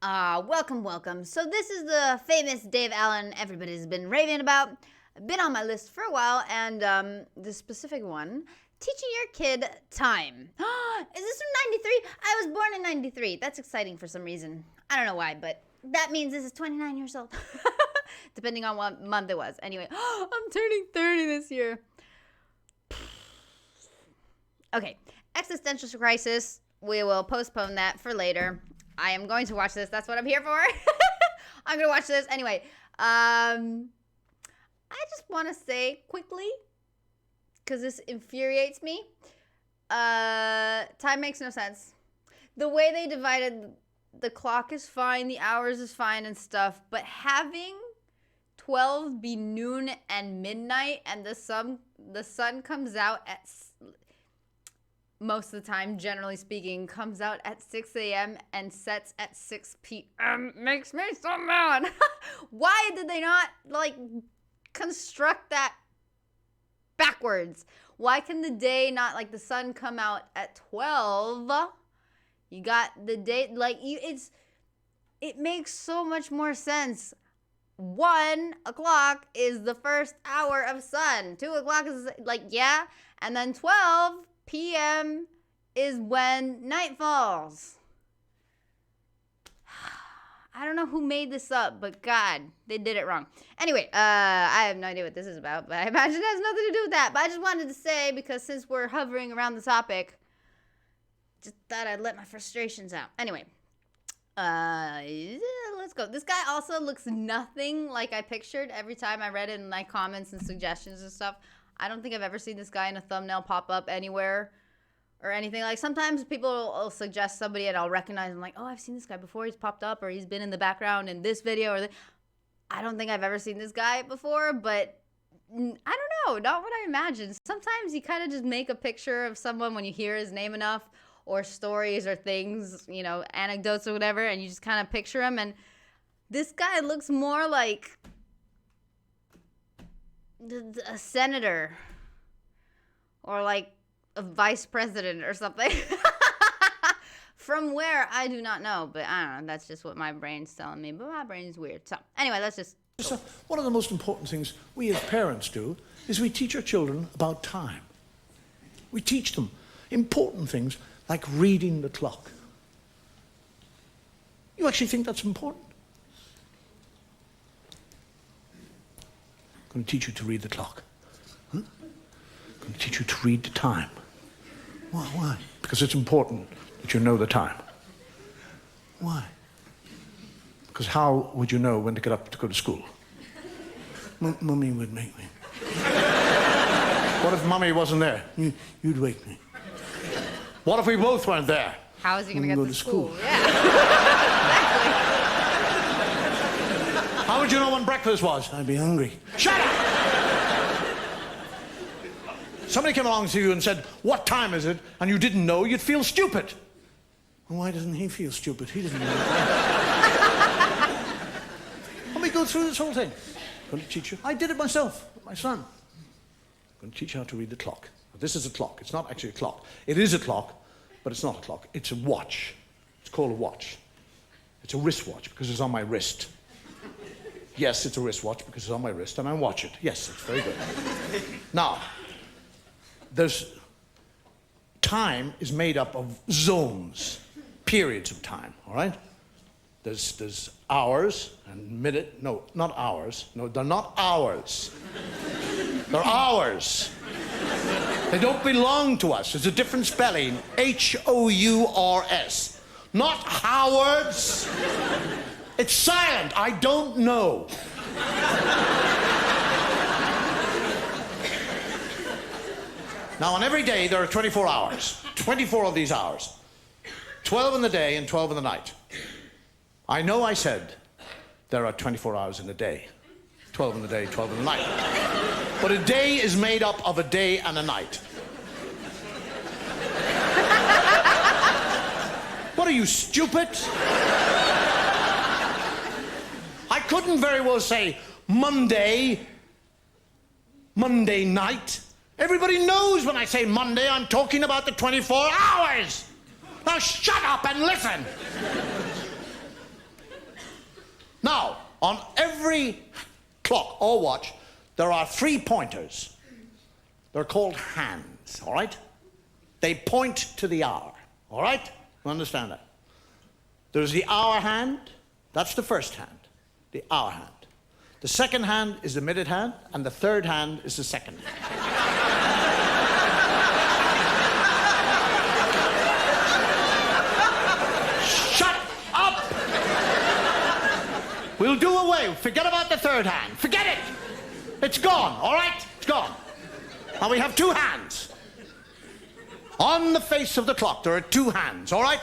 Welcome. So this is the famous Dave Allen everybody's been raving about. Been on my list for a while, and the specific one, teaching your kid time. Is this from 93? I was born in 93. That's exciting for some reason. I don't know why, but that means this is 29 years old. Depending on what month it was. Anyway, I'm turning 30 this year. Okay, existential crisis. We will postpone that for later. I am going to watch this. That's what I'm here for. I'm going to watch this. Anyway, I just want to say quickly, because this infuriates me, time makes no sense. The way they divided the clock is fine, the hours is fine and stuff, but having 12 be noon and midnight and the sun comes out at, most of the time, generally speaking, comes out at 6 a.m. and sets at 6 p.m. makes me so mad. Why did they not, construct that backwards? Why can the day not, the sun come out at 12? You got the day, it makes so much more sense. 1 o'clock is the first hour of sun. 2 o'clock is, and then 12 p.m. is when night falls. I don't know who made this up, but God, they did it wrong. Anyway, I have no idea what this is about, but I imagine it has nothing to do with that. But I just wanted to say, because since we're hovering around the topic, just thought I'd let my frustrations out. Anyway, let's go. This guy also looks nothing like I pictured every time I read it in my comments and suggestions and stuff. I don't think I've ever seen this guy in a thumbnail pop up anywhere or anything. Sometimes people will suggest somebody and I'll recognize them, oh, I've seen this guy before. He's popped up or he's been in the background in this video or I don't think I've ever seen this guy before, but I don't know. Not what I imagined. Sometimes you kind of just make a picture of someone when you hear his name enough or stories or things, anecdotes or whatever, and you just kind of picture him. And this guy looks more like a senator or a vice president or something. From where, I do not know, but I don't know. That's just what my brain's telling me, but my brain's weird. So anyway, let's just... So one of the most important things we as parents do is we teach our children about time. We teach them important things like reading the clock. You actually think that's important? I'm going to teach you to read the clock. Huh? I'm going to teach you to read the time. Why? Because it's important that you know the time. Why? Because how would you know when to get up to go to school? Mummy would make me. What if Mummy wasn't there? You'd wake me. What if we both weren't there? How is he going to get to school? Yeah. Exactly. How would you know when breakfast was? I'd be hungry. Shut up! Somebody came along to you and said, what time is it? And you didn't know, you'd feel stupid. Well, why doesn't he feel stupid? He doesn't know. Let me go through this whole thing. I'm going to teach you. I did it myself with my son. I'm going to teach you how to read the clock. This is a clock. It's not actually a clock. It is a clock, but it's not a clock. It's a watch. It's called a watch. It's a wristwatch because it's on my wrist. Yes, it's a wristwatch because it's on my wrist and I watch it. Yes, it's very good. Now, time is made up of zones, periods of time, all right? There's hours and minute. No, not hours. No, they're not hours. They're hours. They don't belong to us. It's a different spelling. H-O-U-R-S. Not Howards. It's silent. I don't know. Now, on every day, there are 24 hours. 24 of these hours. 12 in the day and 12 in the night. I know I said there are 24 hours in a day. 12 in the day, 12 in the night. But a day is made up of a day and a night. What are you, stupid? I couldn't very well say Monday night. Everybody knows when I say Monday, I'm talking about the 24 hours. Now shut up and listen. on every clock or watch, there are 3 pointers. They're called hands, all right? They point to the hour, all right? You understand that? There's the hour hand. That's the first hand, the hour hand. The second hand is the minute hand, and the third hand is the second hand. Shut up! We'll do away. Forget about the third hand. Forget it! It's gone, all right? It's gone. Now we have 2 hands. On the face of the clock, there are 2 hands, all right?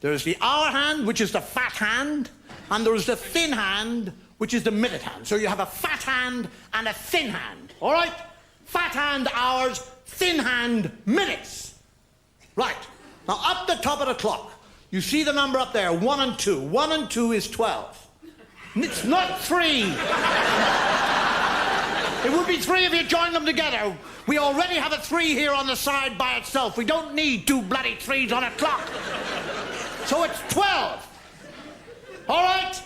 There's the hour hand, which is the fat hand, and there's the thin hand, which is the minute hand. So you have a fat hand and a thin hand, all right? Fat hand hours, thin hand minutes. Right. Now up the top of the clock, you see the number up there, 1 and 2. 1 and 2 is 12. It's not 3. It would be 3 if you joined them together. We already have a 3 here on the side by itself. We don't need 2 bloody 3s on a clock. So it's 12. All right?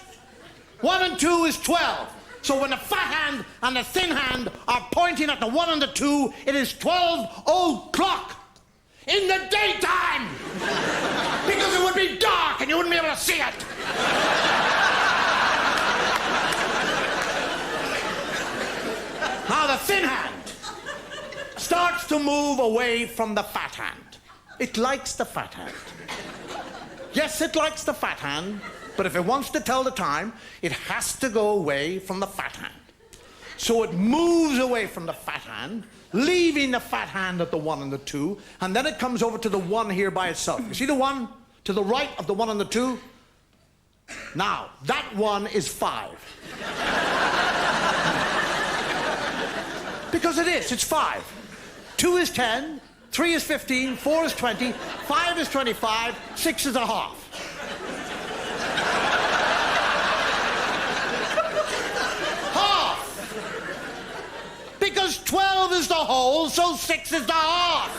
1 and 2 is 12. So when the fat hand and the thin hand are pointing at the 1 and the 2, it is 12 o'clock in the daytime. Because it would be dark and you wouldn't be able to see it. Now the thin hand starts to move away from the fat hand. It likes the fat hand. Yes, it likes the fat hand, but if it wants to tell the time, it has to go away from the fat hand. So it moves away from the fat hand, leaving the fat hand at the 1 and the 2, and then it comes over to the 1 here by itself. You see the 1 to the right of the 1 and the 2? Now, that 1 is 5. Because it is, it's 5. 2 is 10, 3 is 15, 4 is 20, 5 is 25, 6 is a half. Half! Because 12 is the whole, so 6 is the half.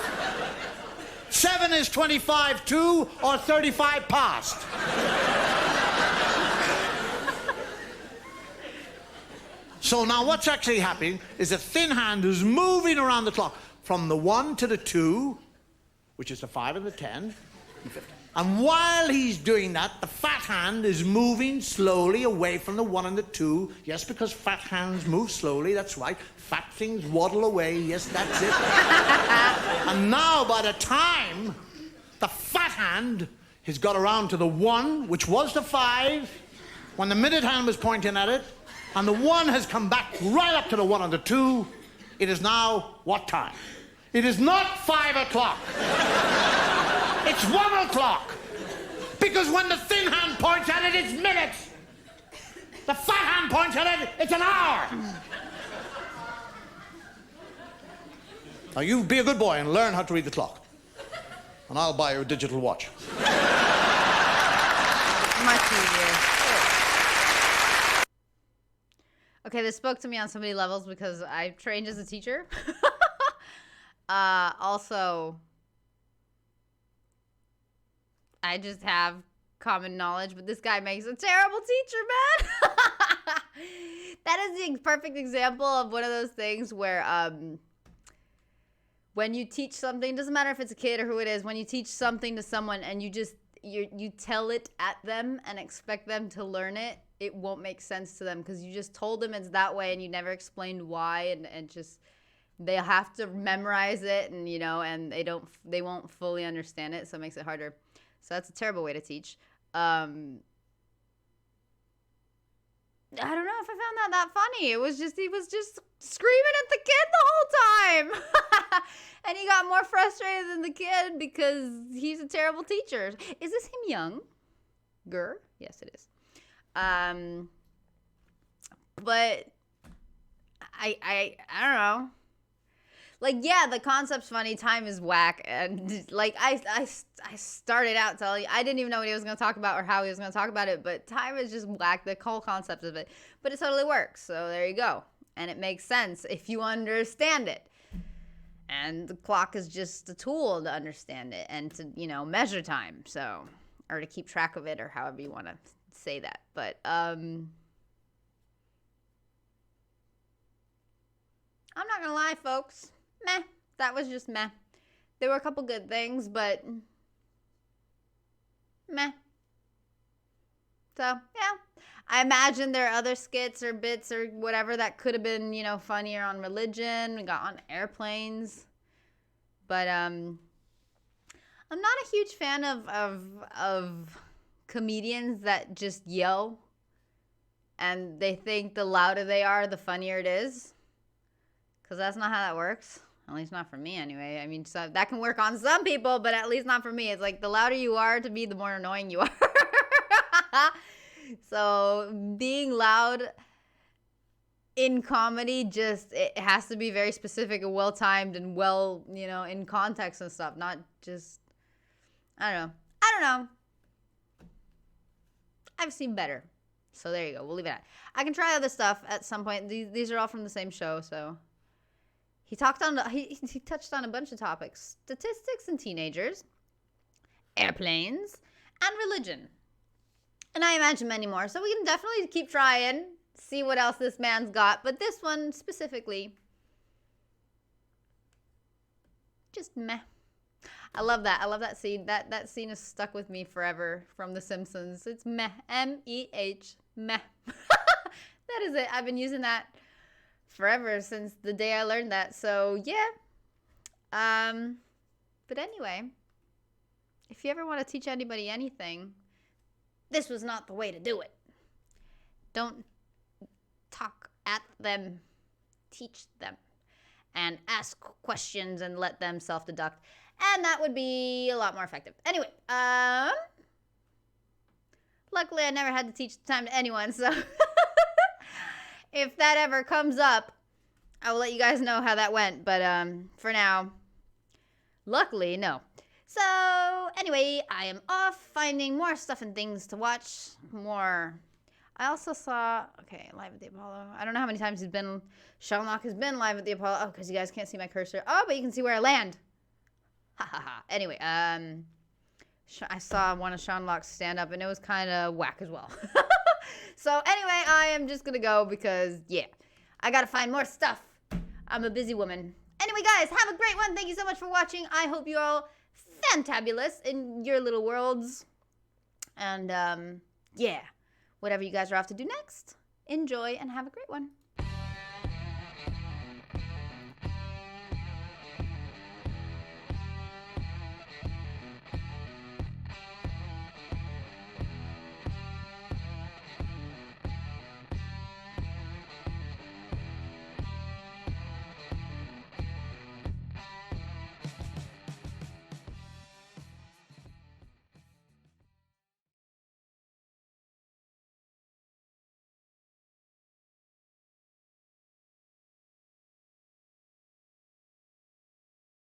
7 is 25 to, or 35 past. So now what's actually happening is the thin hand is moving around the clock from the 1 to the 2, which is the 5 and the 10, and 50. And while he's doing that, the fat hand is moving slowly away from the 1 and the 2. Yes, because fat hands move slowly, that's right. Fat things waddle away, yes, that's it. And now by the time the fat hand has got around to the 1, which was the 5, when the minute hand was pointing at it, and the 1 has come back right up to the 1 and the 2, it is now what time? It is not 5 o'clock. It's 1 o'clock. Because when the thin hand points at it, it's minutes. The fat hand points at it, it's an hour. Now you be a good boy and learn how to read the clock. And I'll buy you a digital watch. Much easier. Okay, this spoke to me on so many levels because I trained as a teacher. Also, I just have common knowledge, but this guy makes a terrible teacher, man. That is the perfect example of one of those things where when you teach something, doesn't matter if it's a kid or who it is, when you teach something to someone and you tell it at them and expect them to learn it, it won't make sense to them because you just told them it's that way and you never explained why, and just they'll have to memorize it, and you know, and they won't fully understand it, so it makes it harder. So that's a terrible way to teach. I don't know if I found that funny. He was just screaming at the kid the whole time. And he got more frustrated than the kid because he's a terrible teacher. Is this him younger? Yes, it is. But I don't know. Like, yeah, the concept's funny. Time is whack. And, like, I started out telling you, I didn't even know what he was going to talk about or how he was going to talk about it. But time is just whack, the whole concept of it. But it totally works. So there you go. And it makes sense if you understand it. And the clock is just a tool to understand it and to, you know, measure time. So, or to keep track of it or however you want to say that. But, I'm not gonna lie, folks. Meh. That was just meh. There were a couple good things, but meh. So, yeah. I imagine there are other skits or bits or whatever that could have been, you know, funnier on religion. We got on airplanes. But I'm not a huge fan of comedians that just yell and they think the louder they are, the funnier it is. Because that's not how that works. At least not for me, anyway. I mean, so that can work on some people, but at least not for me. It's like the louder you are to me, the more annoying you are. So being loud in comedy, just it has to be very specific and well timed and well, you know, in context and stuff. Not just, I don't know. I've seen better. So there you go. We'll leave it at. I can try other stuff at some point. These are all from the same show, so. He touched on a bunch of topics: statistics and teenagers, airplanes, and religion. And I imagine many more. So we can definitely keep trying, see what else this man's got. But this one specifically, just meh. I love that. I love that scene. That scene is stuck with me forever from The Simpsons. It's meh. M-E-H. Meh. That is it. I've been using that forever since the day I learned that. So yeah. But anyway, if you ever want to teach anybody anything, this was not the way to do it. Don't talk at them. Teach them. And ask questions and let them self-deduct. And that would be a lot more effective. Anyway, luckily I never had to teach the time to anyone, so if that ever comes up, I will let you guys know how that went. But for now, luckily, no. So anyway, I am off finding more stuff and things to watch. More. I also saw, okay, Live at the Apollo. I don't know how many times Sean has been live at the Apollo. Oh, because you guys can't see my cursor. Oh, but you can see where I land. Ha ha ha. Anyway, I saw one of Sean Locke's stand up and it was kind of whack as well. So anyway, I am just gonna go because, yeah, I gotta find more stuff. I'm a busy woman. Anyway, guys, have a great one. Thank you so much for watching. I hope you're all fantabulous in your little worlds. And, yeah, whatever you guys are off to do next, enjoy and have a great one.